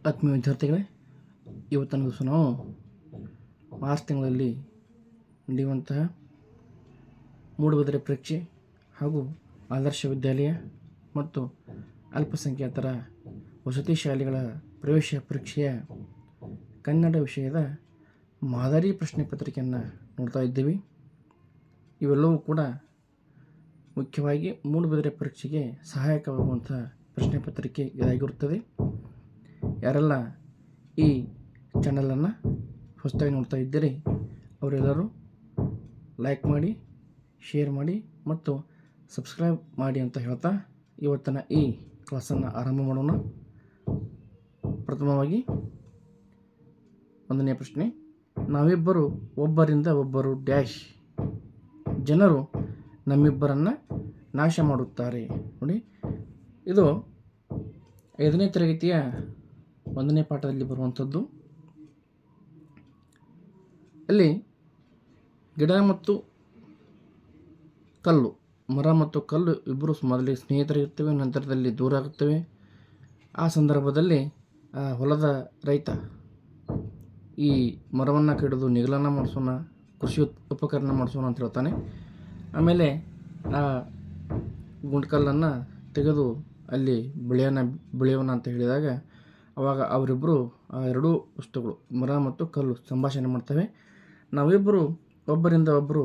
ಆತ್ಮೀಯ ವಿದ್ಯಾರ್ಥಿಗಳೇ, ಇವತ್ತಿನ ದಿವಸ ನಾವು ಮಾರ್ಚ್ ತಿಂಗಳಲ್ಲಿ ನಡೆಯುವಂತಹ ಮೂಡುಬಿದಿರೆ ಪರೀಕ್ಷೆ ಹಾಗೂ ಆದರ್ಶ ವಿದ್ಯಾಲಯ ಮತ್ತು ಅಲ್ಪಸಂಖ್ಯಾತರ ವಸತಿ ಶಾಲೆಗಳ ಪ್ರವೇಶ ಪರೀಕ್ಷೆಯ ಕನ್ನಡ ವಿಷಯದ ಮಾದರಿ ಪ್ರಶ್ನೆ ಪತ್ರಿಕೆಯನ್ನು ನೋಡ್ತಾ ಇದ್ದೀವಿ. ಇವೆಲ್ಲವೂ ಕೂಡ ಮುಖ್ಯವಾಗಿ ಮೂಡುಬಿದಿರೆ ಪರೀಕ್ಷೆಗೆ ಸಹಾಯಕವಾಗುವಂಥ ಪ್ರಶ್ನೆ ಪತ್ರಿಕೆ ಇದಾಗಿರುತ್ತದೆ. ಯಾರೆಲ್ಲ ಈ ಚಾನಲನ್ನು ಹೊಸದಾಗಿ ನೋಡ್ತಾ ಇದ್ದೀರಿ ಅವರೆಲ್ಲರೂ ಲೈಕ್ ಮಾಡಿ, ಶೇರ್ ಮಾಡಿ ಮತ್ತು ಸಬ್ಸ್ಕ್ರೈಬ್ ಮಾಡಿ ಅಂತ ಹೇಳ್ತಾ ಇವತ್ತಿನ ಈ ಕ್ಲಾಸನ್ನು ಆರಂಭ ಮಾಡೋಣ. ಪ್ರಥಮವಾಗಿ ಒಂದನೇ ಪ್ರಶ್ನೆ, ನಾವಿಬ್ಬರು ಒಬ್ಬರಿಂದ ಒಬ್ಬರು ಡ್ಯಾಶ್ ಜನರು ನಮ್ಮಿಬ್ಬರನ್ನು ನಾಶ ಮಾಡುತ್ತಾರೆ. ನೋಡಿ, ಇದು 5ನೇ ತರಗತಿಯ 1ನೇ ಪಾಠದಲ್ಲಿ ಬರುವಂಥದ್ದು. ಅಲ್ಲಿ ಗಿಡ ಮತ್ತು ಕಲ್ಲು, ಮರ ಮತ್ತು ಕಲ್ಲು ಇಬ್ಬರು ಮೊದಲಿಗೆ ಸ್ನೇಹಿತರಿರ್ತವೆ, ನಂತರದಲ್ಲಿ ದೂರ ಆಗುತ್ತವೆ. ಆ ಸಂದರ್ಭದಲ್ಲಿ ಆ ಹೊಲದ ರೈತ ಈ ಮರವನ್ನು ಕಡಿದು ನೆಗಲನ್ನು ಮಾಡಿಸೋಣ, ಕೃಷಿ ಉಪಕರಣ ಮಾಡಿಸೋಣ ಅಂತ ಹೇಳ್ತಾನೆ. ಆಮೇಲೆ ಆ ಗುಂಡ್ಕಲ್ಲನ್ನು ತೆಗೆದು ಅಲ್ಲಿ ಬೆಳೆಯೋಣ ಅಂತ ಹೇಳಿದಾಗ ಆವಾಗ ಅವರಿಬ್ಬರು ಆ ಎರಡೂ ವಸ್ತುಗಳು ಮರ ಮತ್ತು ಕಲ್ಲು ಸಂಭಾಷಣೆ ಮಾಡ್ತವೆ. ನಾವಿಬ್ಬರು ಒಬ್ಬರಿಂದ ಒಬ್ಬರು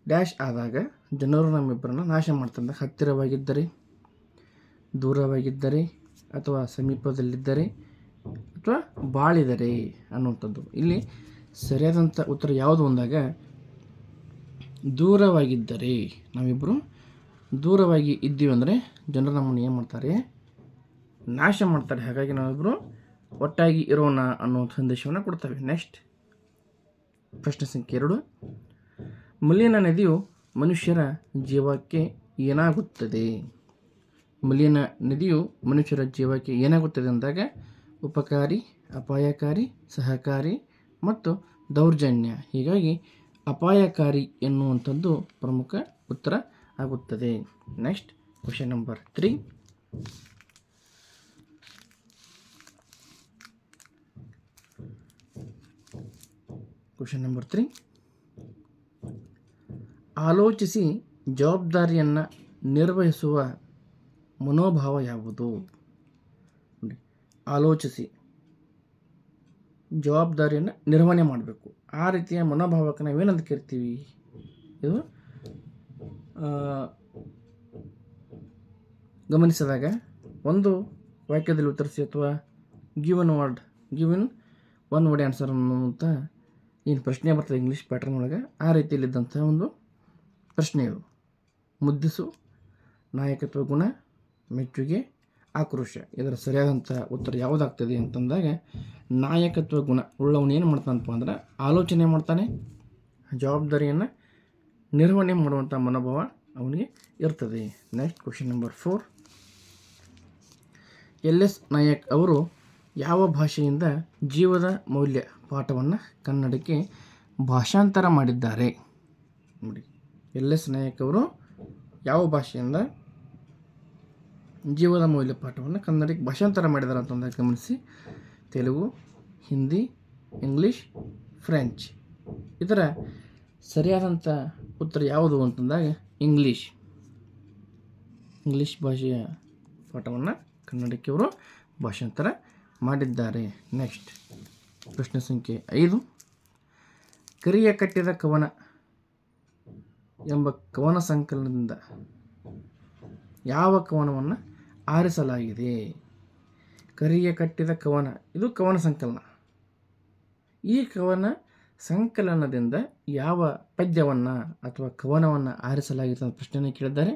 ಡ್ಯಾಶ್ ಆದಾಗ ಜನರು ನಮ್ಮಿಬ್ಬರನ್ನು ನಾಶ ಮಾಡ್ತಂದ ಹತ್ತಿರವಾಗಿದ್ದರೆ, ದೂರವಾಗಿದ್ದರೆ ಅಥವಾ ಸಮೀಪದಲ್ಲಿದ್ದರೆ ಅಥವಾ ಬಾಳಿದರೆ ಅನ್ನುವಂಥದ್ದು. ಇಲ್ಲಿ ಸರಿಯಾದಂಥ ಉತ್ತರ ಯಾವುದು ಅಂದಾಗ ದೂರವಾಗಿದ್ದರೆ, ನಾವಿಬ್ಬರು ದೂರವಾಗಿ ಇದ್ದೀವಿ ಅಂದರೆ ಜನರು ನಮ್ಮನ್ನು ಏನು ಮಾಡ್ತಾರೆ, ನಾಶ ಮಾಡ್ತಾರೆ. ಹಾಗಾಗಿ ನಾವಿಬ್ಬರು ಒಟ್ಟಾಗಿ ಇರೋಣ ಅನ್ನೋ ಸಂದೇಶವನ್ನು ಕೊಡ್ತವೆ. ನೆಕ್ಸ್ಟ್ ಪ್ರಶ್ನೆ ಸಂಖ್ಯೆ 2, ಮಲಿನ ನದಿಯು ಮನುಷ್ಯರ ಜೀವಕ್ಕೆ ಏನಾಗುತ್ತದೆ? ಮಲಿನ ನದಿಯು ಮನುಷ್ಯರ ಜೀವಕ್ಕೆ ಏನಾಗುತ್ತದೆ ಅಂದಾಗ ಉಪಕಾರಿ, ಅಪಾಯಕಾರಿ, ಸಹಕಾರಿ ಮತ್ತು ದೌರ್ಜನ್ಯ. ಹೀಗಾಗಿ ಅಪಾಯಕಾರಿ ಎನ್ನುವಂಥದ್ದು ಪ್ರಮುಖ ಉತ್ತರ ಆಗುತ್ತದೆ. ನೆಕ್ಸ್ಟ್ ಕ್ವೆಶ್ಚನ್ ನಂಬರ್ 3, ಆಲೋಚಿಸಿ ಜವಾಬ್ದಾರಿಯನ್ನು ನಿರ್ವಹಿಸುವ ಮನೋಭಾವ ಯಾವುದು? ಆಲೋಚಿಸಿ ಜವಾಬ್ದಾರಿಯನ್ನು ನಿರ್ವಹಣೆ ಮಾಡಬೇಕು, ಆ ರೀತಿಯ ಮನೋಭಾವಕ್ಕೆ ನಾವೇನಂತ ಕರಿತೀವಿ? ಇದು ಗಮನಿಸಿದಾಗ ಒಂದು ವಾಕ್ಯದಲ್ಲಿ ಉತ್ತರಿಸಿ ಅಥವಾ ಗಿವನ್ ಒನ್ ವರ್ಡ್ ಆನ್ಸರ್ ಅನ್ನುವಂಥ ಏನು ಪ್ರಶ್ನೆ ಬರ್ತದೆ ಇಂಗ್ಲೀಷ್ ಪ್ಯಾಟರ್ನ್ ಒಳಗೆ, ಆ ರೀತಿಯಲ್ಲಿದ್ದಂಥ ಒಂದು ಪ್ರಶ್ನೆ ಇದು. ಮುದ್ದಿಸು, ನಾಯಕತ್ವ ಗುಣ, ಮೆಚ್ಚುಗೆ, ಆಕ್ರೋಶ. ಇದರ ಸರಿಯಾದಂಥ ಉತ್ತರ ಯಾವುದಾಗ್ತದೆ ಅಂತಂದಾಗ ನಾಯಕತ್ವ ಗುಣ ಉಳ್ಳವನು ಏನು ಮಾಡ್ತಾನಪ್ಪ ಅಂದ್ರೆ ಆಲೋಚನೆ ಮಾಡ್ತಾನೆ, ಜವಾಬ್ದಾರಿಯನ್ನು ನಿರ್ವಹಣೆ ಮಾಡುವಂಥ ಮನೋಭಾವ ಅವನಿಗೆ ಇರ್ತದೆ. Next question number 4, LS Nayak ಅವರು ಯಾವ ಭಾಷೆಯಿಂದ ಜೀವದ ಮೌಲ್ಯ ಪಾಠವನ್ನು ಕನ್ನಡಕ್ಕೆ ಭಾಷಾಂತರ ಮಾಡಿದ್ದಾರೆ? ನೋಡಿ, LS ನಾಯಕ್ ಅವರು ಯಾವ ಭಾಷೆಯಿಂದ ಜೀವದ ಮೌಲ್ಯ ಪಾಠವನ್ನು ಕನ್ನಡಕ್ಕೆ ಭಾಷಾಂತರ ಮಾಡಿದ್ದಾರೆ ಅಂತಂದಾಗ ಗಮನಿಸಿ. Telugu, Hindi, English, French. ಇದರ ಸರಿಯಾದಂಥ ಉತ್ತರ ಯಾವುದು ಅಂತಂದಾಗ ಇಂಗ್ಲೀಷ್ ಭಾಷೆಯ ಪಾಠವನ್ನು ಕನ್ನಡಕ್ಕೆ ಅವರು ಭಾಷಾಂತರ ಮಾಡಿದ್ದಾರೆ. ನೆಕ್ಸ್ಟ್ ಪ್ರಶ್ನೆ ಸಂಖ್ಯೆ 5, ಕರಿಯ ಕಟ್ಟಿದ ಕವನ ಎಂಬ ಕವನ ಸಂಕಲನದಿಂದ ಯಾವ ಕವನವನ್ನು ಆರಿಸಲಾಗಿದೆ? ಕರಿಯ ಕಟ್ಟಿದ ಕವನ, ಇದು ಕವನ ಸಂಕಲನ. ಈ ಕವನ ಸಂಕಲನದಿಂದ ಯಾವ ಪದ್ಯವನ್ನು ಅಥವಾ ಕವನವನ್ನು ಆರಿಸಲಾಗಿದೆ ಅಂತ ಪ್ರಶ್ನೆಯನ್ನು ಕೇಳಿದ್ದಾರೆ.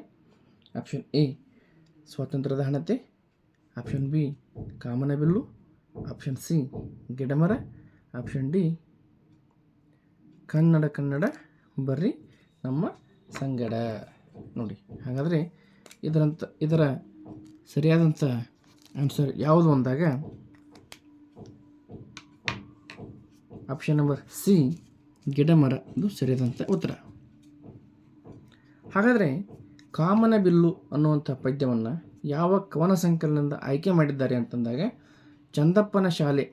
ಆಪ್ಷನ್ ಎ ಸ್ವಾತಂತ್ರ್ಯದ ಹಣತೆ, ಆಪ್ಷನ್ ಬಿ ಕಾಮನಬಿಲ್ಲು, ಆಪ್ಷನ್ ಸಿ ಗಿಡಮರ, ಆಪ್ಷನ್ ಡಿ ಕನ್ನಡ ಬರ್ರಿ ನಮ್ಮ ಸಂಗಡ. ನೋಡಿ, ಹಾಗಾದರೆ ಇದರ ಸರಿಯಾದಂಥ ಆನ್ಸರ್ ಯಾವುದು ಅಂದಾಗ ಆಪ್ಷನ್ ನಂಬರ್ ಸಿ ಗಿಡಮರ ಇದು ಸರಿಯಾದಂಥ ಉತ್ತರ. ಹಾಗಾದರೆ ಕಾಮನಬಿಲ್ಲು ಅನ್ನುವಂಥ ಪದ್ಯವನ್ನು ಯಾವ ಕವನ ಸಂಕಲನದಿಂದ ಆಯ್ಕೆ ಮಾಡಿದ್ದಾರೆ ಅಂತಂದಾಗ ಚಂದಪ್ಪನ ಶಾಲೆ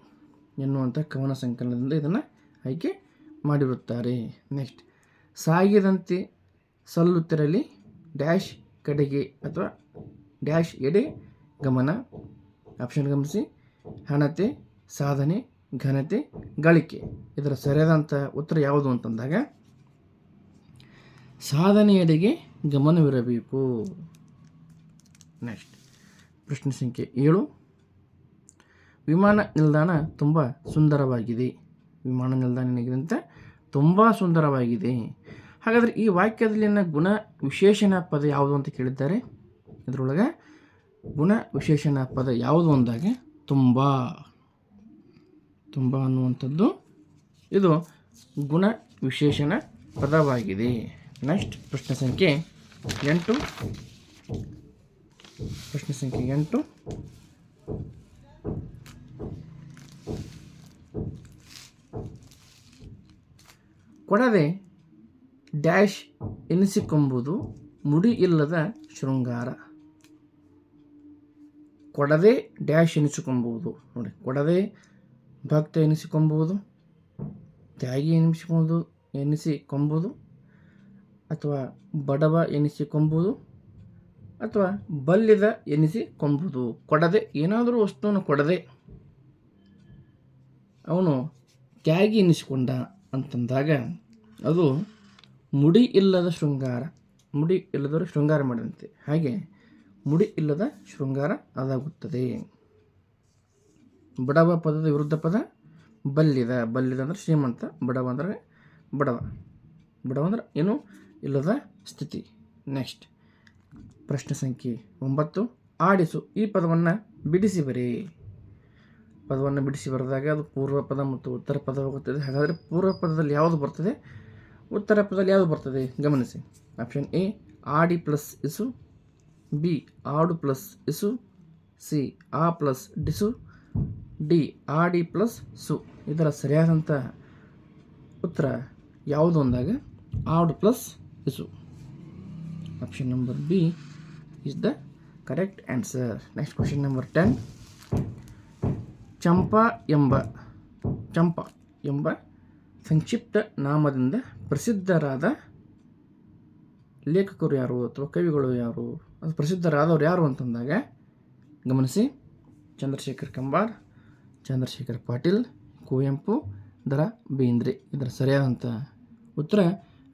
ಎನ್ನುವಂಥ ಕವನ ಸಂಕಲನದಿಂದ ಇದನ್ನು ಆಯ್ಕೆ ಮಾಡಿರುತ್ತಾರೆ. ನೆಕ್ಸ್ಟ್, ಸಾಗಿದಂತೆ ಸಲ್ಲುತ್ತಿರಲಿ ಡ್ಯಾಶ್ ಕಡೆಗೆ ಅಥವಾ ಡ್ಯಾಶ್ ಎಡೆ ಗಮನ. ಆಪ್ಷನ್ ಗಮನಿಸಿ. ಹಣತೆ, ಸಾಧನೆ, ಘನತೆ, ಗಳಿಕೆ. ಇದರ ಸರಿಯಾದಂಥ ಉತ್ತರ ಯಾವುದು ಅಂತಂದಾಗ ಸಾಧನೆಯೆಡೆಗೆ ಗಮನವಿರಬೇಕು. ನೆಕ್ಸ್ಟ್, ಪ್ರಶ್ನೆ ಸಂಖ್ಯೆ 7. ವಿಮಾನ ನಿಲ್ದಾಣ ತುಂಬ ಸುಂದರವಾಗಿದೆ. ವಿಮಾನ ನಿಲ್ದಾಣ ಏನಾಗಿದಂತ ತುಂಬ ಸುಂದರವಾಗಿದೆ. ಹಾಗಾದರೆ ಈ ವಾಕ್ಯದಲ್ಲಿನ ಗುಣ ವಿಶೇಷಣ ಪದ ಯಾವುದು ಅಂತ ಕೇಳಿದ್ದಾರೆ. ಇದರೊಳಗೆ ಗುಣ ವಿಶೇಷಣ ಪದ ಯಾವುದು ಅಂದಾಗ ತುಂಬ. ತುಂಬ ಅನ್ನುವಂಥದ್ದು ಇದು ಗುಣ ವಿಶೇಷಣ ಪದವಾಗಿದೆ. ನೆಕ್ಸ್ಟ್, ಪ್ರಶ್ನೆ ಸಂಖ್ಯೆ 8. ಪ್ರಶ್ನೆ ಸಂಖ್ಯೆ 8. ಕೊಡದೆ ಡ್ಯಾಶ್ ಎನಿಸಿಕೊಂಬುದು ಮುಡಿ ಇಲ್ಲದ ಶೃಂಗಾರ. ಕೊಡದೆ ಡ್ಯಾಶ್ ಎನಿಸಿಕೊಂಬುದು. ನೋಡಿ, ಕೊಡದೆ ಭಕ್ತ ಎನಿಸಿಕೊಂಬುದು, ತ್ಯಾಗಿ ಎನಿಸಿಕೊಂಬುದು, ಅಥವಾ ಬಡವ ಎನಿಸಿಕೊಂಬುದು, ಅಥವಾ ಬಲ್ಲಿದ ಎನಿಸಿಕೊಂಬುದು. ಕೊಡದೆ ಏನಾದರೂ ವಸ್ತುವನ್ನು ಕೊಡದೆ ಅವನು ತ್ಯಾಗಿ ಎನಿಸಿಕೊಂಡ ಅಂತಂದಾಗ ಅದು ಮುಡಿ ಇಲ್ಲದ ಶೃಂಗಾರ. ಮುಡಿ ಇಲ್ಲದವರು ಶೃಂಗಾರ ಮಾಡಿದಂತೆ, ಹಾಗೆ ಮುಡಿ ಇಲ್ಲದ ಶೃಂಗಾರ ಅದಾಗುತ್ತದೆ. ಬಡವ ಪದದ ವಿರುದ್ಧ ಪದ ಬಲ್ಲಿದ. ಬಲ್ಲಿದ ಅಂದರೆ ಶ್ರೀಮಂತ, ಬಡವ ಅಂದರೆ ಬಡವ. ಬಡವ ಅಂದರೆ ಏನು ಇಲ್ಲದ ಸ್ಥಿತಿ. ನೆಕ್ಸ್ಟ್, ಪ್ರಶ್ನೆ ಸಂಖ್ಯೆ 9. ಆಡಿಸು. ಈ ಪದವನ್ನು ಬಿಡಿಸಿ ಬರೆ. ಪದವನ್ನು ಬಿಡಿಸಿ ಬರೆದಾಗ ಅದು ಪೂರ್ವ ಪದ ಮತ್ತು ಉತ್ತರ ಪದ ಹೋಗುತ್ತದೆ. ಹಾಗಾದರೆ ಪೂರ್ವ ಪದದಲ್ಲಿ ಯಾವುದು ಬರ್ತದೆ, ಉತ್ತರ ಪದದಲ್ಲಿ ಯಾವುದು ಬರ್ತದೆ ಗಮನಿಸಿ. ಆಪ್ಷನ್ ಎ ಆಡಿ ಪ್ಲಸ್ ಇಸು, ಬಿ ಆಡು ಪ್ಲಸ್ ಇಸು, ಸಿ ಆ ಪ್ಲಸ್ ಡಿಸು, ಡಿ ಆಡಿ ಪ್ಲಸ್ ಸು. ಇದರ ಸರಿಯಾದಂಥ ಉತ್ತರ ಯಾವುದು ಅಂದಾಗ ಆಡು ಪ್ಲಸ್ ಇಸು. Option number B is the correct answer. Next question number 10. Champa ಎಂಬ ಸಂಕ್ಷಿಪ್ತ ನಾಮದಿಂದ ಪ್ರಸಿದ್ಧರಾದ ಲೇಖಕರು ಯಾರು ಅಥವಾ ಕವಿಗಳು ಯಾರು, ಅದು ಪ್ರಸಿದ್ಧರಾದವರು ಯಾರು ಅಂತಂದಾಗ ಗಮನಿಸಿ. ಚಂದ್ರಶೇಖರ್ ಕಂಬಾರ್, ಚಂದ್ರಶೇಖರ್ ಪಾಟೀಲ್, ಕುವೆಂಪು, ದ ರಾ ಬೇಂದ್ರೆ. ಇದರ ಸರಿಯಾದಂಥ ಉತ್ತರ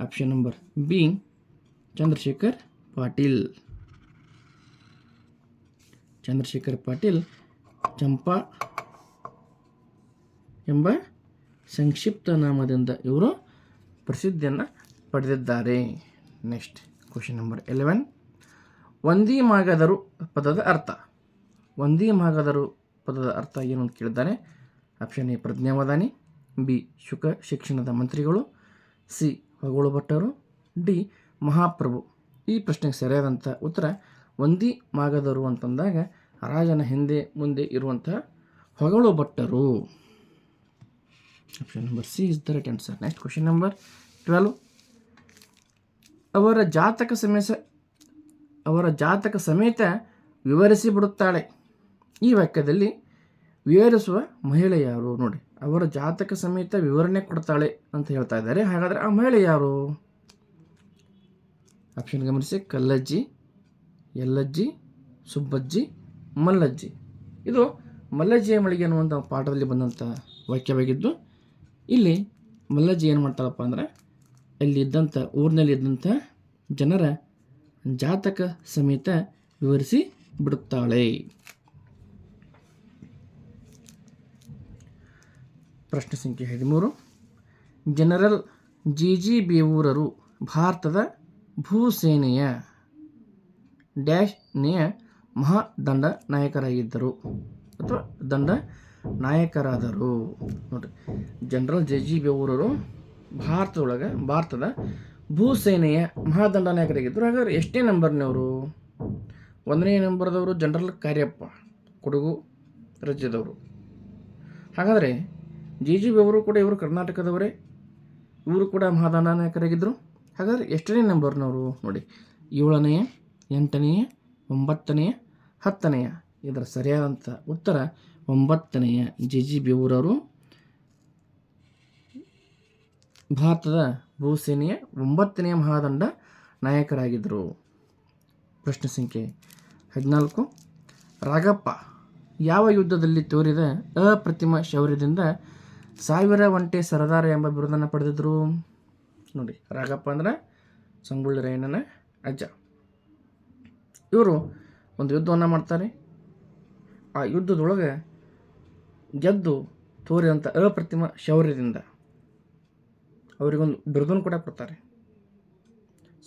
option number B Chandrashekhar Patil. Chandrashekhar Patil Champa ಎಂಬ ಸಂಕ್ಷಿಪ್ತ ನಾಮದಿಂದ ಇವರು ಪ್ರಸಿದ್ಧಿಯನ್ನು ಪಡೆದಿದ್ದಾರೆ. Next question number 11. ವಂದಿ ಮಾಗದರು ಪದದ ಅರ್ಥ. ವಂದಿ ಮಾಗದರು ಪದದ ಅರ್ಥ ಏನು ಅಂತ ಕೇಳಿದ್ದಾರೆ. ಆಪ್ಷನ್ ಎ ಪ್ರಜ್ಞಾವಧಾನಿ, ಬಿ ಶುಕ ಶಿಕ್ಷಣದ ಮಂತ್ರಿಗಳು, ಸಿ ಹೊಗಳು ಭಟ್ಟರು, ಡಿ ಮಹಾಪ್ರಭು. ಈ ಪ್ರಶ್ನೆಗೆ ಸರಿಯಾದಂಥ ಉತ್ತರ ವಂದಿ ಮಾಗದರು ಅಂತಂದಾಗ ರಾಜನ ಹಿಂದೆ ಮುಂದೆ ಇರುವಂತಹ ಹೊಗಳು ಭಟ್ಟರು. Option number C is the right answer. Next question number 12. ಅವರ ಜಾತಕ ಸಮೇತ ವಿವರಿಸಿ ಬಿಡುತ್ತಾಳೆ. ಈ ವಾಕ್ಯದಲ್ಲಿ ವಿವರಿಸುವ ಮಹಿಳೆ ಯಾರು? ನೋಡಿ, ಅವರ ಜಾತಕ ಸಮೇತ ವಿವರಣೆ ಕೊಡ್ತಾಳೆ ಅಂತ ಹೇಳ್ತಾ ಇದ್ದಾರೆ. ಹಾಗಾದರೆ ಆ ಮಹಿಳೆ ಯಾರು? ಆಪ್ಷನ್ ಗಮನಿಸಿ. ಕಲ್ಲಜ್ಜಿ, ಯಲ್ಲಜ್ಜಿ, ಸುಬ್ಬಜ್ಜಿ, ಮಲ್ಲಜ್ಜಿ. ಇದು ಮಲ್ಲಜ್ಜಿಯ ಮಳಿಗೆ ಅನ್ನುವಂಥ ಪಾಠದಲ್ಲಿ ಬಂದಂಥ ವಾಕ್ಯವಾಗಿದ್ದು, ಇಲ್ಲಿ ಮಲ್ಲಜ್ಜಿ ಏನು ಮಾಡ್ತಾಳಪ್ಪ ಅಂದರೆ ಊರಿನಲ್ಲಿ ಇದ್ದಂಥ ಜನರ ಜಾತಕ ಸಮೇತ ವಿವರಿಸಿ ಬಿಡುತ್ತಾಳೆ. ಪ್ರಶ್ನೆ ಸಂಖ್ಯೆ 13. ಜನರಲ್ ಜಿ ಬೇವೂರರು ಭಾರತದ ಭೂಸೇನೆಯ ಡ್ಯಾಶ್ನೆಯ ಮಹಾದಂಡ ನಾಯಕರಾಗಿದ್ದರು ಅಥವಾ ದಂಡ ನಾಯಕರಾದರು. ನೋಡಿರಿ, ಜನರಲ್ ಜಿ ಬೇವೂರರು ಭಾರತದ ಭೂಸೇನೆಯ ಮಹಾದಂಡ ನಾಯಕರಾಗಿದ್ದರು. ಹಾಗಾದರೆ ಎಷ್ಟನೇ ನಂಬರ್ನವರು? 1ನೇ ನಂಬರ್ದವರು ಜನರಲ್ ಕಾರ್ಯಪ್ಪ, ಕೊಡಗು ರಾಜ್ಯದವರು. ಹಾಗಾದರೆ ಜಿ ಬೇವೂರು ಕೂಡ ಇವರು ಕರ್ನಾಟಕದವರೇ, ಇವರು ಕೂಡ ಮಹಾದಂಡ ನಾಯಕರಾಗಿದ್ದರು. ಹಾಗಾದರೆ ಎಷ್ಟನೇ ನಂಬರ್ನವರು? ನೋಡಿ, 7ನೇ, 8ನೇ, 9ನೇ, 10ನೆಯ. ಇದರ ಸರಿಯಾದಂಥ ಉತ್ತರ 9ನೆಯ. ಜಿ ಬೇವೂರವರು ಭಾರತದ ಭೂಸೇನೆಯ 9ನೆಯ ಮಹಾದಂಡ ನಾಯಕರಾಗಿದ್ದರು. ಪ್ರಶ್ನೆ ಸಂಖ್ಯೆ 14. ರಾಗಪ್ಪ ಯಾವ ಯುದ್ಧದಲ್ಲಿ ತೋರಿದ ಅಪ್ರತಿಮ ಶೌರ್ಯದಿಂದ 1000 ಒಂಟೆ ಸರದಾರ ಎಂಬ ಬಿರುದನ್ನು ಪಡೆದಿದ್ದರು? ನೋಡಿ, ರಾಗಪ್ಪ ಅಂದ್ರೆ ಸಂಗೊಳ್ಳಿ ರಾಯಣ್ಣನ ಅಜ್ಜ. ಇವರು ಒಂದು ಯುದ್ಧವನ್ನು ಮಾಡ್ತಾರೆ. ಆ ಯುದ್ಧದೊಳಗೆ ಗೆದ್ದು ತೋರಿದಂಥ ಅಪ್ರತಿಮ ಶೌರ್ಯದಿಂದ ಅವರಿಗೊಂದು ಬಿರುದನ್ನು ಕೂಡ ಕೊಡ್ತಾರೆ,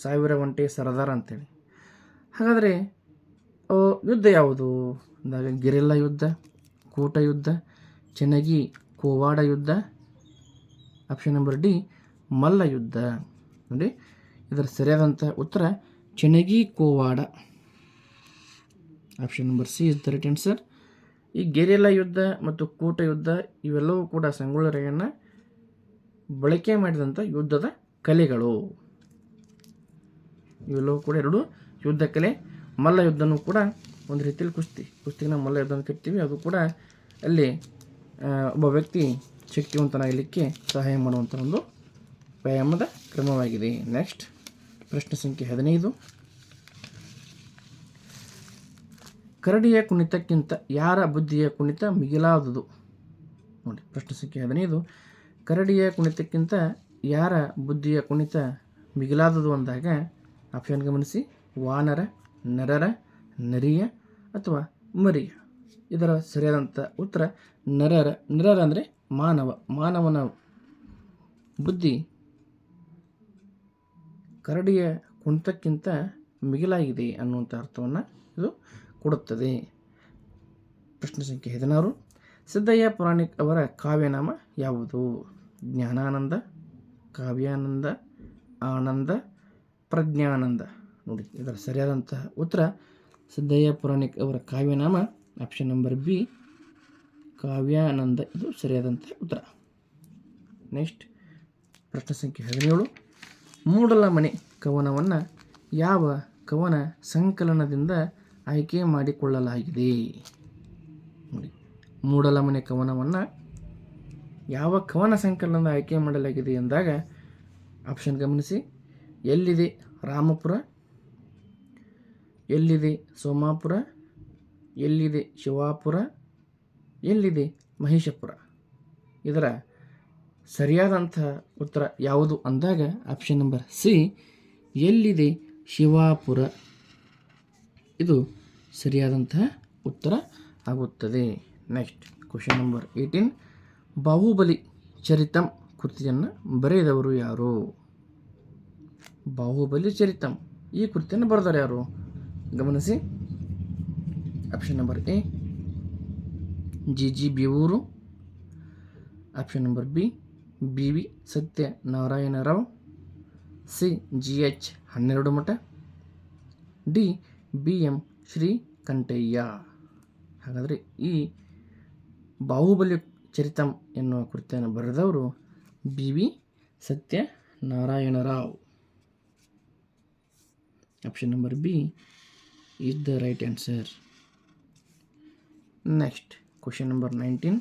1000 ಒಂಟೆ ಸರದಾರ ಅಂತೇಳಿ. ಹಾಗಾದರೆ ಯುದ್ಧ ಯಾವುದು ಅಂದಾಗ ಗೆರಿಲ್ಲಾ ಯುದ್ಧ, ಕೂಟ ಯುದ್ಧ, ಚೆನ್ನಗಿ ಕೋವಾಡ ಯುದ್ಧ, ಆಪ್ಷನ್ ನಂಬರ್ ಡಿ ಮಲ್ಲ ಯುದ್ಧ. ನೋಡಿ, ಇದರ ಸರಿಯಾದಂಥ ಉತ್ತರ ಚೆನ್ನಗಿ ಕೋವಾಡ. Option number C is the right answer. ಈ ಗೆರಿಲ್ಲಾ ಯುದ್ಧ ಮತ್ತು ಕೂಟ ಯುದ್ಧ ಇವೆಲ್ಲವೂ ಕೂಡ ಸಂಗೊಳ್ಳಿ ರಾಯಣ್ಣ ಬಳಕೆ ಮಾಡಿದಂಥ ಯುದ್ಧದ ಕಲೆಗಳು. ಇವೆಲ್ಲವೂ ಕೂಡ 2 ಯುದ್ಧ ಕಲೆ. ಮಲ್ಲ ಯುದ್ಧನೂ ಕೂಡ ಒಂದು ರೀತಿಯಲ್ಲಿ ಕುಸ್ತಿನ ಮಲ್ಲ ಯುದ್ಧ ಅಂತ ಕರಿತೀವಿ. ಅದು ಕೂಡ ಅಲ್ಲಿ ಒಬ್ಬ ವ್ಯಕ್ತಿ ಶಕ್ತಿವಂತನಾಗಲಿಕ್ಕೆ ಸಹಾಯ ಮಾಡುವಂಥ ಒಂದು ವ್ಯಾಯಾಮದ ಕ್ರಮವಾಗಿದೆ. ನೆಕ್ಸ್ಟ್ ಪ್ರಶ್ನೆ ಸಂಖ್ಯೆ 15. ಕರಡಿಯ ಕುಣಿತಕ್ಕಿಂತ ಯಾರ ಬುದ್ಧಿಯ ಕುಣಿತ ಮಿಗಿಲಾದುದು? ನೋಡಿ, ಪ್ರಶ್ನೆ ಸಂಖ್ಯೆ 15. ಕರಡಿಯ ಕುಣಿತಕ್ಕಿಂತ ಯಾರ ಬುದ್ಧಿಯ ಕುಣಿತ ಮಿಗಿಲಾದುದು ಅಂದಾಗ ಆಪ್ಷನ್ ಗಮನಿಸಿ. ವಾನರ, ನರರ, ನರಿಯ ಅಥವಾ ಮರಿಯ. ಇದರ ಸರಿಯಾದಂಥ ಉತ್ತರ ನರರ. ನರರ ಅಂದರೆ ಮಾನವನ ಬುದ್ಧಿ ಕರಡಿಯ ಕುಣಿತಕ್ಕಿಂತ ಮಿಗಿಲಾಗಿದೆ ಅನ್ನುವಂಥ ಅರ್ಥವನ್ನು ಇದು ಕೊಡುತ್ತದೆ. ಪ್ರಶ್ನೆ ಸಂಖ್ಯೆ 16. ಸಿದ್ದಯ್ಯ ಪುರಾಣಿಕ್ ಅವರ ಕಾವ್ಯನಾಮ ಯಾವುದು? ಜ್ಞಾನಾನಂದ, ಕಾವ್ಯಾನಂದ, ಆನಂದ, ಪ್ರಜ್ಞಾನಂದ. ನೋಡಿ, ಇದರ ಸರಿಯಾದಂಥ ಉತ್ತರ ಸಿದ್ದಯ್ಯ ಪುರಾಣಿಕ್ ಅವರ ಕಾವ್ಯನಾಮ ಆಪ್ಷನ್ ನಂಬರ್ ಬಿ ಕಾವ್ಯಾನಂದ. ಇದು ಸರಿಯಾದಂಥ ಉತ್ತರ. ನೆಕ್ಸ್ಟ್ ಪ್ರಶ್ನೆ ಸಂಖ್ಯೆ 17. ಮೂಡಲಮನೆ ಕವನವನ್ನು ಯಾವ ಕವನ ಸಂಕಲನದಿಂದ ಆಯ್ಕೆ ಮಾಡಿಕೊಳ್ಳಲಾಗಿದೆ? ನೋಡಿ, ಮೂಡಲಮನೆ ಕವನವನ್ನು ಯಾವ ಕವನ ಸಂಕಲನದಿಂದ ಆಯ್ಕೆ ಮಾಡಲಾಗಿದೆ ಎಂದಾಗ ಆಪ್ಷನ್ ಗಮನಿಸಿ. ಎಲ್ಲಿದೆ ರಾಮಪುರ, ಎಲ್ಲಿದೆ ಸೋಮಾಪುರ, ಎಲ್ಲಿದೆ ಶಿವಾಪುರ, ಎಲ್ಲಿದೆ ಮಹಿಷಪುರ. ಇದರ ಸರಿಯಾದಂಥ ಉತ್ತರ ಯಾವುದು ಅಂದಾಗ ಆಪ್ಷನ್ ನಂಬರ್ ಸಿ ಎಲ್ಲಿದೆ ಶಿವಾಪುರ. ಇದು ಸರಿಯಾದಂತಹ ಉತ್ತರ ಆಗುತ್ತದೆ. Next question number 18. ಬಾಹುಬಲಿ ಚರಿತಂ ಕೃತಿಯನ್ನು ಬರೆದವರು ಯಾರು? ಬಾಹುಬಲಿ ಚರಿತಂ ಈ ಕೃತಿಯನ್ನು ಬರೆದವರು ಯಾರು? ಗಮನಿಸಿ. Option number A G Bevoor, option number B V Satyanarayana Rao, C GH Hanneradumath, D BM Srikantaiah. ಹಾಗಾದರೆ ಈ ಬಾಹುಬಲಿ ಚರಿತಂ ಎನ್ನುವ ಕೃತಿಯನ್ನು ಬರೆದವರು BV Satyanarayana Rao. Option number B is the right answer. Next question number 19.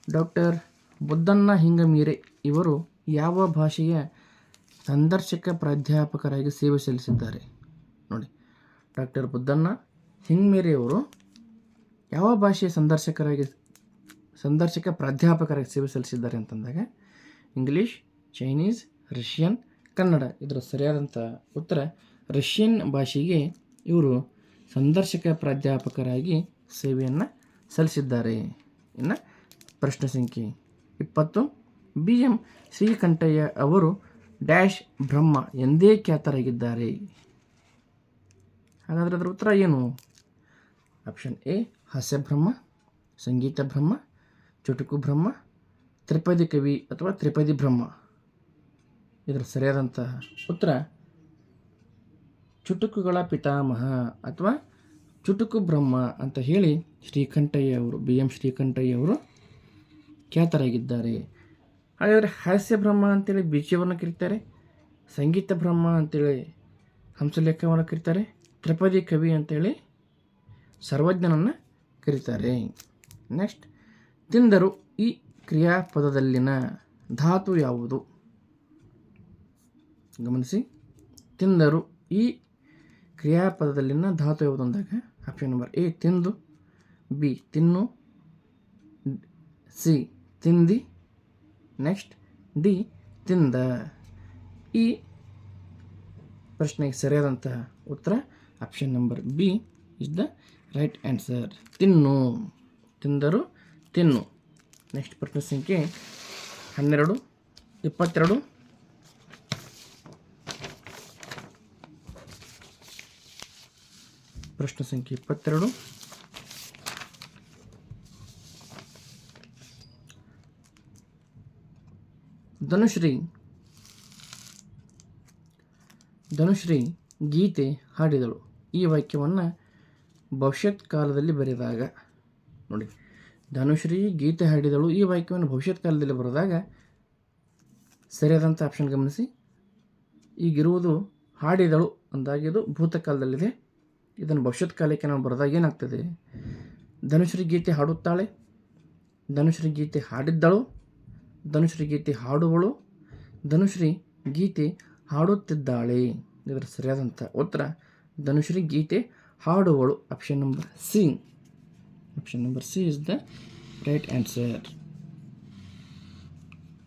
Doctor Buddanna Hingamire ಇವರು ಯಾವ ಭಾಷೆಯ ಸಂದರ್ಶಕ ಪ್ರಾಧ್ಯಾಪಕರಾಗಿ ಸೇವೆ ಸಲ್ಲಿಸಿದ್ದಾರೆ? ನೋಡಿ, ಡಾಕ್ಟರ್ ಬುದ್ದಣ್ಣ ಹಿಂಗಮೇರೆಯವರು ಯಾವ ಭಾಷೆಯ ಸಂದರ್ಶಕ ಪ್ರಾಧ್ಯಾಪಕರಾಗಿ ಸೇವೆ ಸಲ್ಲಿಸಿದ್ದಾರೆ ಅಂತಂದಾಗ ಇಂಗ್ಲೀಷ್, ಚೈನೀಸ್, ರಷ್ಯನ್, ಕನ್ನಡ. ಇದರ ಸರಿಯಾದಂಥ ಉತ್ತರ ರಷ್ಯನ್ ಭಾಷೆಗೆ ಇವರು ಸಂದರ್ಶಕ ಪ್ರಾಧ್ಯಾಪಕರಾಗಿ ಸೇವೆಯನ್ನು ಸಲ್ಲಿಸಿದ್ದಾರೆ. ಇನ್ನು ಪ್ರಶ್ನೆ ಸಂಖ್ಯೆ 20. BM ಶ್ರೀಕಂಠಯ್ಯ ಅವರು ಡ್ಯಾಶ್ ಬ್ರಹ್ಮ ಎಂದೇ ಖ್ಯಾತರಾಗಿದ್ದಾರೆ. ಹಾಗಾದರೆ ಅದರ ಉತ್ತರ ಏನು? ಆಪ್ಷನ್ ಎ ಹಾಸ್ಯ ಬ್ರಹ್ಮ, ಸಂಗೀತ ಬ್ರಹ್ಮ, ಚುಟುಕು ಬ್ರಹ್ಮ, ತ್ರಿಪದಿ ಕವಿ ಅಥವಾ ತ್ರಿಪದಿ ಬ್ರಹ್ಮ. ಇದರ ಸರಿಯಾದಂಥ ಉತ್ತರ ಚುಟುಕುಗಳ ಪಿತಾಮಹ ಅಥವಾ ಚುಟುಕು ಬ್ರಹ್ಮ ಅಂತ ಹೇಳಿ ಶ್ರೀಕಂಠಯ್ಯ ಅವರು BM ಶ್ರೀಕಂಠಯ್ಯ ಅವರು ಖ್ಯಾತರಾಗಿದ್ದಾರೆ. ಹಾಗಾದರೆ ಹಾಸ್ಯ ಬ್ರಹ್ಮ ಅಂತೇಳಿ ಬೀಚಿಯವರನ್ನು ಕರೀತಾರೆ, ಸಂಗೀತ ಬ್ರಹ್ಮ ಅಂತೇಳಿ ಹಂಸಲೇಖವನ್ನು ಕರೀತಾರೆ, ತ್ರಿಪದಿ ಕವಿ ಅಂತೇಳಿ ಸರ್ವಜ್ಞನನ್ನು ಕರೀತಾರೆ. ನೆಕ್ಸ್ಟ್, ತಿಂದರು ಈ ಕ್ರಿಯಾಪದದಲ್ಲಿನ ಧಾತು ಯಾವುದು? ಗಮನಿಸಿ, ತಿಂದರು ಈ ಕ್ರಿಯಾಪದದಲ್ಲಿನ ಧಾತು ಯಾವುದು ಅಂದಾಗ ಆಪ್ಷನ್ ನಂಬರ್ ಎ ತಿಂದು, ಬಿ ತಿನ್ನು, ಸಿ ತಿಂದಿ, ನೆಕ್ಸ್ಟ್ ಡಿ ತಿಂದ. ಈ ಪ್ರಶ್ನೆಗೆ ಸರಿಯಾದಂಥ ಉತ್ತರ option number B is the right answer. ತಿನ್ನು, ತಿಂದರು ತಿನ್ನು. ನೆಕ್ಸ್ಟ್ ಪ್ರಶ್ನೆ ಸಂಖ್ಯೆ 22. ಪ್ರಶ್ನೆ ಸಂಖ್ಯೆ 22. ಧನುಶ್ರೀ ಗೀತೆ ಹಾಡಿದಳು. ಈ ವಾಕ್ಯವನ್ನು ಭವಿಷ್ಯತ್ ಕಾಲದಲ್ಲಿ ಬರೆದಾಗ, ನೋಡಿ, ಧನುಶ್ರೀ ಗೀತೆ ಹಾಡಿದಳು ಈ ವಾಕ್ಯವನ್ನು ಭವಿಷ್ಯತ್ ಕಾಲದಲ್ಲಿ ಬರೆದಾಗ ಸರಿಯಾದಂಥ ಆಪ್ಷನ್ ಗಮನಿಸಿ. ಈಗಿರುವುದು ಹಾಡಿದಳು ಅಂದಾಗ ಇದು ಭೂತಕಾಲದಲ್ಲಿದೆ. ಇದನ್ನು ಭವಿಷ್ಯತ್ ಕಾಲಕ್ಕೆ ನಾವು ಬರೆದಾಗ ಏನಾಗ್ತದೆ? ಧನುಶ್ರೀ ಗೀತೆ ಹಾಡುತ್ತಾಳೆ, ಧನುಶ್ರೀ ಗೀತೆ ಹಾಡಿದ್ದಳು, ಧನುಶ್ರೀ ಗೀತೆ ಹಾಡುವಳು, ಧನುಶ್ರೀ ಗೀತೆ ಹಾಡುತ್ತಿದ್ದಾಳೆ. ಇದರ ಸರಿಯಾದಂಥ ಉತ್ತರ ಧನುಶ್ರೀ ಗೀತೆ ಹಾಡುವಳು. Option number C. Option number C is the right answer.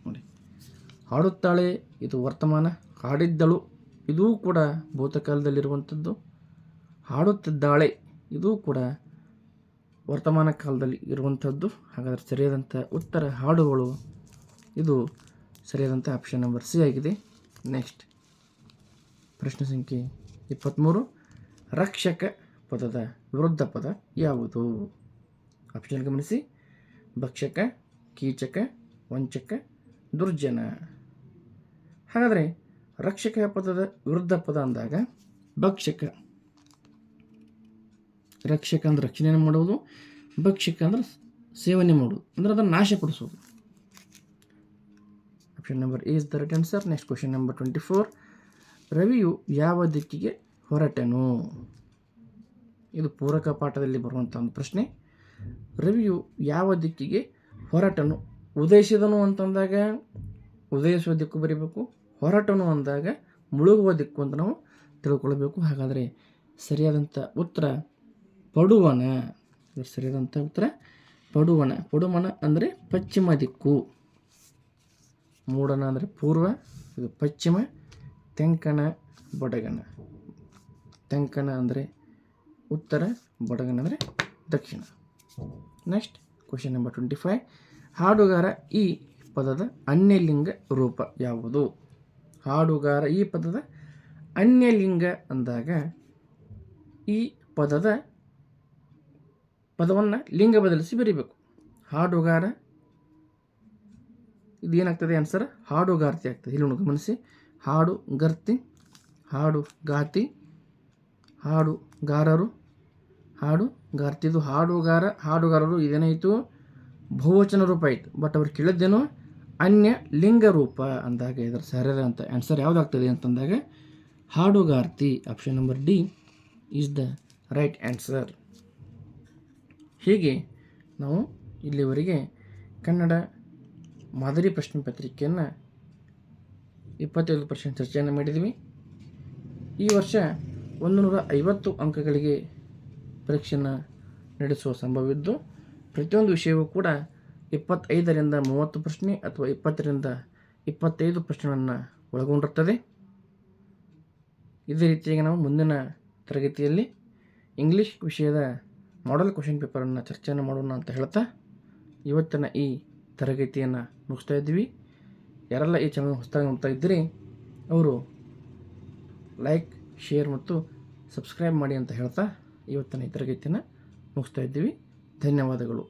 ನೋಡಿ, ಹಾಡುತ್ತಾಳೆ ಇದು ವರ್ತಮಾನ, ಹಾಡಿದ್ದಳು ಇದೂ ಕೂಡ ಭೂತಕಾಲದಲ್ಲಿರುವಂಥದ್ದು, ಹಾಡುತ್ತಿದ್ದಾಳೆ ಇದೂ ಕೂಡ ವರ್ತಮಾನ ಕಾಲದಲ್ಲಿ ಇರುವಂಥದ್ದು. ಹಾಗಾದರೆ ಸರಿಯಾದಂಥ ಉತ್ತರ ಹಾಡುವಳು, ಇದು ಸರಿಯಾದಂಥ ಆಪ್ಷನ್ ನಂಬರ್ ಸಿ ಆಗಿದೆ. ನೆಕ್ಸ್ಟ್ ಪ್ರಶ್ನೆ ಸಂಖ್ಯೆ 23. ರಕ್ಷಕ ಪದದ ವಿರುದ್ಧ ಪದ ಯಾವುದು? ಆಪ್ಷನ್ ಗಮನಿಸಿ. ಭಕ್ಷಕ, ಕೀಚಕ, ವಂಚಕ, ದುರ್ಜನ. ಹಾಗಾದರೆ ರಕ್ಷಕ ಪದದ ವಿರುದ್ಧ ಪದ ಅಂದಾಗ ಭಕ್ಷಕ. ರಕ್ಷಕ ಅಂದ್ರೆ ರಕ್ಷಣೆ ಮಾಡುವುದು, ಭಕ್ಷಕ ಅಂದ್ರೆ ಸೇವನೆ ಮಾಡುವುದು, ಅಂದ್ರೆ ಅದನ್ನು ನಾಶಪಡಿಸೋದು. Option number A is the right answer. Next question number 24. ರವಿಯು ಯಾವ ದಿಕ್ಕಿಗೆ ಹೊರಟನು? ಇದು ಪೂರಕ ಪಾಠದಲ್ಲಿ ಬರುವಂಥ ಒಂದು ಪ್ರಶ್ನೆ. ರವಿಯು ಯಾವ ದಿಕ್ಕಿಗೆ ಹೊರಟನು? ಉದಯಿಸಿದನು ಅಂತಂದಾಗ ಉದಯಿಸುವ ದಿಕ್ಕು ಬರೀಬೇಕು, ಹೊರಟನು ಅಂದಾಗ ಮುಳುಗುವ ದಿಕ್ಕು ಅಂತ ನಾವು ತಿಳ್ಕೊಳ್ಬೇಕು. ಹಾಗಾದರೆ ಸರಿಯಾದಂಥ ಉತ್ತರ ಪಡುವಣ. ಸರಿಯಾದಂಥ ಉತ್ತರ ಪಡುವಣ. ಪಡುವಣ ಅಂದರೆ ಪಶ್ಚಿಮ ದಿಕ್ಕು, ಮೂಡಣ ಅಂದರೆ ಪೂರ್ವ, ಇದು ಪಶ್ಚಿಮ, ತೆಂಕಣ ಬಡಗಣ. ತೆಂಕಣ ಅಂದರೆ ಉತ್ತರ, ಬಡಗಣ ಅಂದರೆ ದಕ್ಷಿಣ. Next question number 25. ಹಾಡುಗಾರ ಈ ಪದದ ಅನ್ಯಲಿಂಗ ರೂಪ ಯಾವುದು? ಹಾಡುಗಾರ ಈ ಪದದ ಅನ್ಯಲಿಂಗ ಅಂದಾಗ ಈ ಪದವನ್ನು ಲಿಂಗ ಬದಲಿಸಿ ಬರೀಬೇಕು. ಹಾಡುಗಾರ ಇದು ಏನಾಗ್ತದೆ ಆನ್ಸರ್? ಹಾಡುಗಾರ್ತಿ ಆಗ್ತದೆ. ಇಲ್ಲಿ ಗಮನಿಸಿ. ಹಾಡುಗರ್ತಿ, ಹಾಡುಗಾತಿ, ಹಾಡುಗಾರರು, ಹಾಡುಗಾರ್ತಿ. ಇದು ಹಾಡುಗಾರರು ಇದೇನಾಯಿತು? ಬಹುವಚನ ರೂಪ ಆಯಿತು. ಬಟ್ ಅವ್ರು ಕೇಳಿದ್ದೇನೋ ಅನ್ಯ ಲಿಂಗ ರೂಪ ಅಂದಾಗ ಇದರ ಸರಿಯಾದಂಥ ಆನ್ಸರ್ ಯಾವುದಾಗ್ತದೆ ಅಂತಂದಾಗ ಹಾಡುಗಾರ್ತಿ. Option number D is the right answer. ಹೀಗೆ ನಾವು ಇಲ್ಲಿವರೆಗೆ ಕನ್ನಡ ಮಾದರಿ ಪ್ರಶ್ನೆ ಪತ್ರಿಕೆಯನ್ನು 25% ಚರ್ಚೆಯನ್ನು ಮಾಡಿದ್ವಿ. ಈ ವರ್ಷ 150 ಅಂಕಗಳಿಗೆ ಪರೀಕ್ಷೆಯನ್ನು ನಡೆಸುವ ಸಂಭವವಿದ್ದು, ಪ್ರತಿಯೊಂದು ವಿಷಯವೂ ಕೂಡ 25ರಿಂದ 30 ಪ್ರಶ್ನೆ ಅಥವಾ 20ರಿಂದ 25 ಪ್ರಶ್ನೆಗಳನ್ನು ಒಳಗೊಂಡಿರುತ್ತದೆ. ಇದೇ ರೀತಿಯಾಗಿ ನಾವು ಮುಂದಿನ ತರಗತಿಯಲ್ಲಿ ಇಂಗ್ಲೀಷ್ ವಿಷಯದ ಮಾಡೆಲ್ ಕ್ವಶನ್ ಪೇಪರನ್ನು ಚರ್ಚೆಯನ್ನು ಮಾಡೋಣ ಅಂತ ಹೇಳ್ತಾ ಇವತ್ತಿನ ಈ ತರಗತಿಯನ್ನು ಮುಗಿಸ್ತಾ ಇದ್ದೀವಿ. ಯಾರೆಲ್ಲ ಈ ಚಾನಲ್ ಹೊಸದಾಗಿ ನೋಡ್ತಾ ಇದ್ದೀರಿ ಅವರು ಲೈಕ್, ಶೇರ್ ಮತ್ತು ಸಬ್ಸ್ಕ್ರೈಬ್ ಮಾಡಿ ಅಂತ ಹೇಳ್ತಾ ಇವತ್ತಿನ ಈ ತರಗತಿಯನ್ನು ಮುಗಿಸ್ತಾ ಇದ್ದೀವಿ. ಧನ್ಯವಾದಗಳು.